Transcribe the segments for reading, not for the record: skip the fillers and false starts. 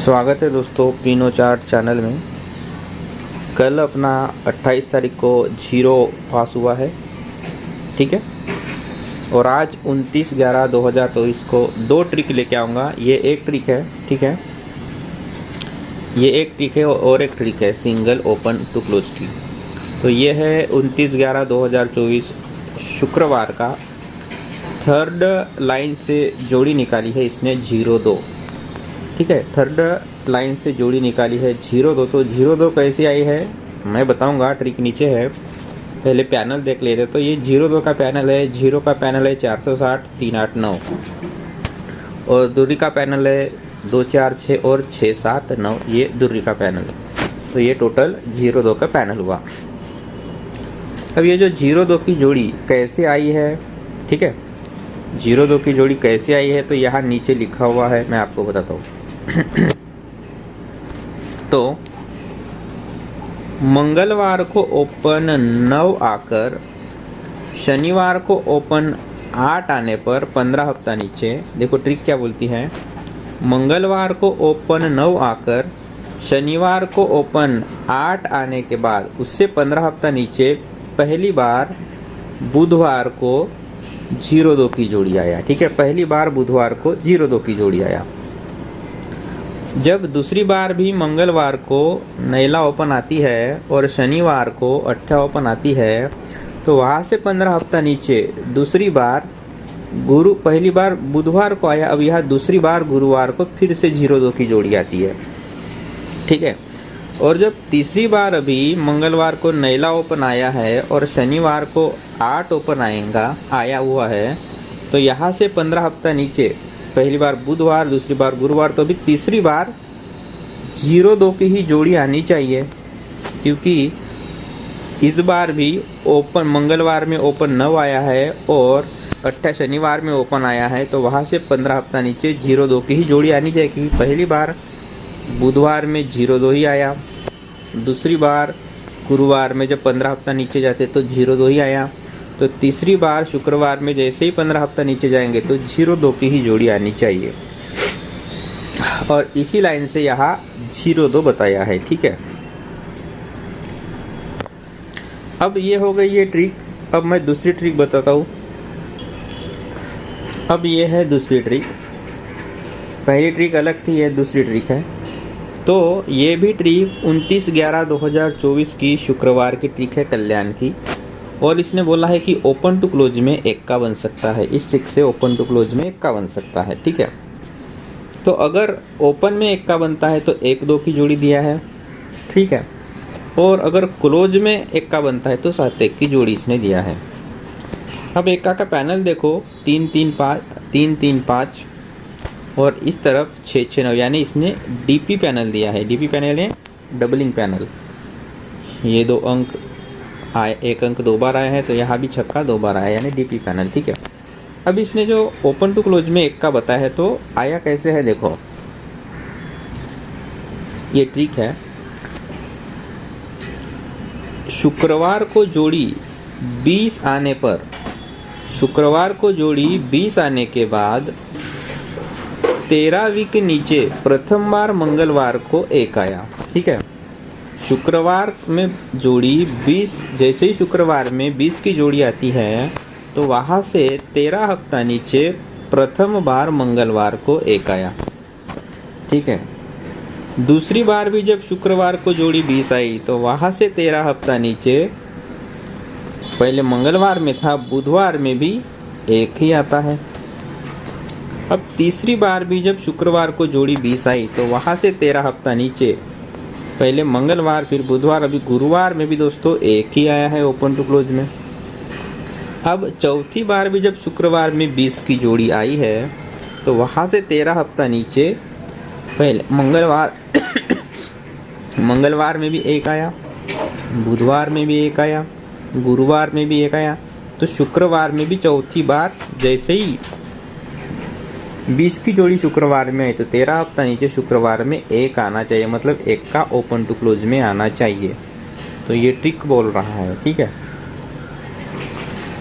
स्वागत है दोस्तों पिनो चार्ट चैनल में। कल अपना 28 तारीख को 0 पास हुआ है, ठीक है। और आज 29/11/2023 को 2 ट्रिक लेके आऊँगा। ये एक ट्रिक है, ठीक है। ये एक ट्रिक है और एक ट्रिक है सिंगल ओपन टू क्लोज की। तो ये है 29/11/2024 शुक्रवार का। थर्ड लाइन से जोड़ी निकाली है इसने 0-2, ठीक है। थर्ड लाइन से जोड़ी निकाली है 0-2। तो 0-2 कैसे आई है मैं बताऊंगा, ट्रिक नीचे है। पहले पैनल देख ले रहे। तो ये 0-2 का पैनल है। 0 का पैनल है 460 389 और दूरी का पैनल है 246 और 679। ये दूरी का पैनल है। तो ये टोटल 0-2 का पैनल हुआ। अब ये जो 0-2 की जोड़ी कैसे आई है, ठीक है। 0-2 की जोड़ी कैसे आई है तो यहाँ नीचे लिखा हुआ है, मैं आपको बताता हूँ। तो मंगलवार को ओपन 9 आकर शनिवार को ओपन 8 आने पर 15 हफ्ता नीचे। देखो ट्रिक क्या बोलती है। मंगलवार को ओपन 9 आकर शनिवार को ओपन 8 आने के बाद उससे 15 हफ्ता नीचे पहली बार बुधवार को 0-2 की जोड़ी आया, ठीक है। पहली बार बुधवार को 0-2 की जोड़ी आया। जब दूसरी बार भी मंगलवार को नैला ओपन आती है और शनिवार को 8 ओपन आती है तो वहाँ से 15 हफ्ता नीचे दूसरी बार पहली बार बुधवार को आया। अब यहाँ दूसरी बार गुरुवार को फिर से 0-2 की जोड़ी आती है, ठीक है। और जब तीसरी बार अभी मंगलवार को नैला ओपन आया है और शनिवार को 8 ओपन आया हुआ है तो यहाँ से 15 हफ्ता नीचे पहली बार बुधवार, दूसरी बार गुरुवार, तो अभी तीसरी बार 0-2 की ही जोड़ी आनी चाहिए। क्योंकि इस बार भी ओपन मंगलवार में ओपन 9 आया है और 8 शनिवार में ओपन आया है तो वहाँ से 15 हफ्ता नीचे 0-2 की ही जोड़ी आनी चाहिए। क्योंकि पहली बार बुधवार में 0-2 ही आया, दूसरी बार गुरुवार में जब 15 हफ्ता नीचे जाते तो 0-2 ही आया। तो तीसरी बार शुक्रवार में जैसे ही 15 हफ्ता नीचे जाएंगे तो 0-2 की ही जोड़ी आनी चाहिए। और इसी लाइन से यहाँ 0-2 बताया है, ठीक है। अब ये हो गई ये ट्रिक। अब मैं दूसरी ट्रिक बताता हूँ। अब ये है दूसरी ट्रिक। पहली ट्रिक अलग थी, ये दूसरी ट्रिक है। तो ये भी ट्रिक 29/11/2024 की शुक्रवार की ट्रिक है, कल्याण की। और इसने बोला है कि ओपन टू क्लोज में 1 का बन सकता है। इस ट्रिक से ओपन टू क्लोज में 1 का बन सकता है, ठीक है। तो अगर ओपन में 1 का बनता है तो 1-2 की जोड़ी दिया है, ठीक है। और अगर क्लोज में 1 का बनता है तो 7-1 की जोड़ी इसने दिया है। अब 1 का पैनल देखो 3-3-5 और इस तरफ 6-6-9, यानी इसने डीपी पैनल दिया है। डीपी पैनल है डबलिंग पैनल। ये 2 अंक आए, 1 अंक 2 बार आया है तो यहाँ भी छक्का 2 बार आया, यानी डीपी पैनल, ठीक है। अब इसने जो ओपन टू क्लोज में 1 का बताया है तो आया कैसे है देखो। ये ट्रिक है। शुक्रवार को जोड़ी 20 आने पर, शुक्रवार को जोड़ी 20 आने के बाद 13वीं के नीचे प्रथम बार मंगलवार को 1 आया, ठीक है। शुक्रवार में जोड़ी 20, जैसे ही शुक्रवार में 20 की जोड़ी आती है तो वहाँ से 13 हफ्ता नीचे प्रथम बार मंगलवार को 1 आया, ठीक है। दूसरी बार भी जब शुक्रवार को जोड़ी 20 आई तो वहाँ से 13 हफ्ता नीचे पहले मंगलवार में था, बुधवार में भी 1 ही आता है। अब तीसरी बार भी जब शुक्रवार को जोड़ी 20 आई तो वहाँ से 13 हफ्ता नीचे पहले मंगलवार फिर बुधवार, अभी गुरुवार में भी दोस्तों 1 ही आया है ओपन टू क्लोज में। अब चौथी बार भी जब शुक्रवार में 20 की जोड़ी आई है तो वहाँ से 13 हफ्ता नीचे पहले मंगलवार में भी 1 आया, बुधवार में भी 1 आया, गुरुवार में भी 1 आया। तो शुक्रवार में भी चौथी बार जैसे ही 20 की जोड़ी शुक्रवार में आई तो 13 हफ्ता नीचे शुक्रवार में 1 आना चाहिए, मतलब 1 का ओपन टू क्लोज में आना चाहिए। तो ये ट्रिक बोल रहा है, ठीक है।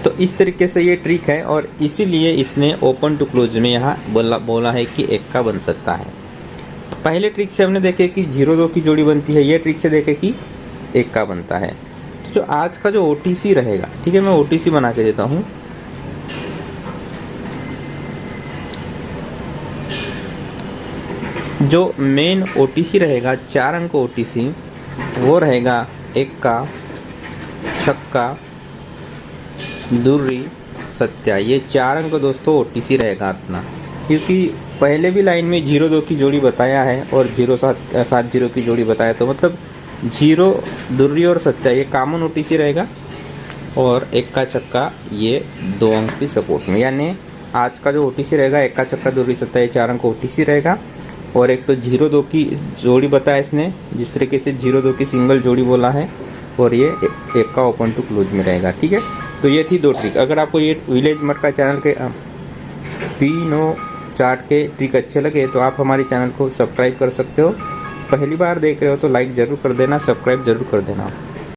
तो इस तरीके से ये ट्रिक है और इसीलिए इसने ओपन टू क्लोज में यहाँ बोला है कि 1 का बन सकता है। पहले ट्रिक से हमने देखे कि 0-2 की जोड़ी बनती है, ये ट्रिक से देखे कि 1 का बनता है। तो जो आज का जो OTC रहेगा, ठीक है, मैं OTC बना के देता हूँ। जो मेन OTC रहेगा, 4 अंक OTC, वो रहेगा 1 का, छक्का, दुर्री, सत्या। ये 4 अंक दोस्तों OTC रहेगा अपना, क्योंकि पहले भी लाइन में 0-2 की जोड़ी बताया है और 0-7-0 की जोड़ी बताया, तो मतलब 0, दुर्री और सत्या ये कॉमन OTC रहेगा, और 1 का छक्का ये 2 अंक की सपोर्ट में। यानी आज का जो OTC रहेगा, 1 का छक्का, दुर्री, सत्या, ये 4 अंक OTC रहेगा। और एक तो 0-2 की जोड़ी बताया इसने, जिस तरीके से 0-2 की सिंगल जोड़ी बोला है, और ये 1 का ओपन टू क्लोज में रहेगा, ठीक है। तो ये थी 2 ट्रिक। अगर आपको ये विलेज मटका चैनल के P-No चार्ट के ट्रिक अच्छे लगे तो आप हमारे चैनल को सब्सक्राइब कर सकते हो। पहली बार देख रहे हो तो लाइक ज़रूर कर देना, सब्सक्राइब ज़रूर कर देना।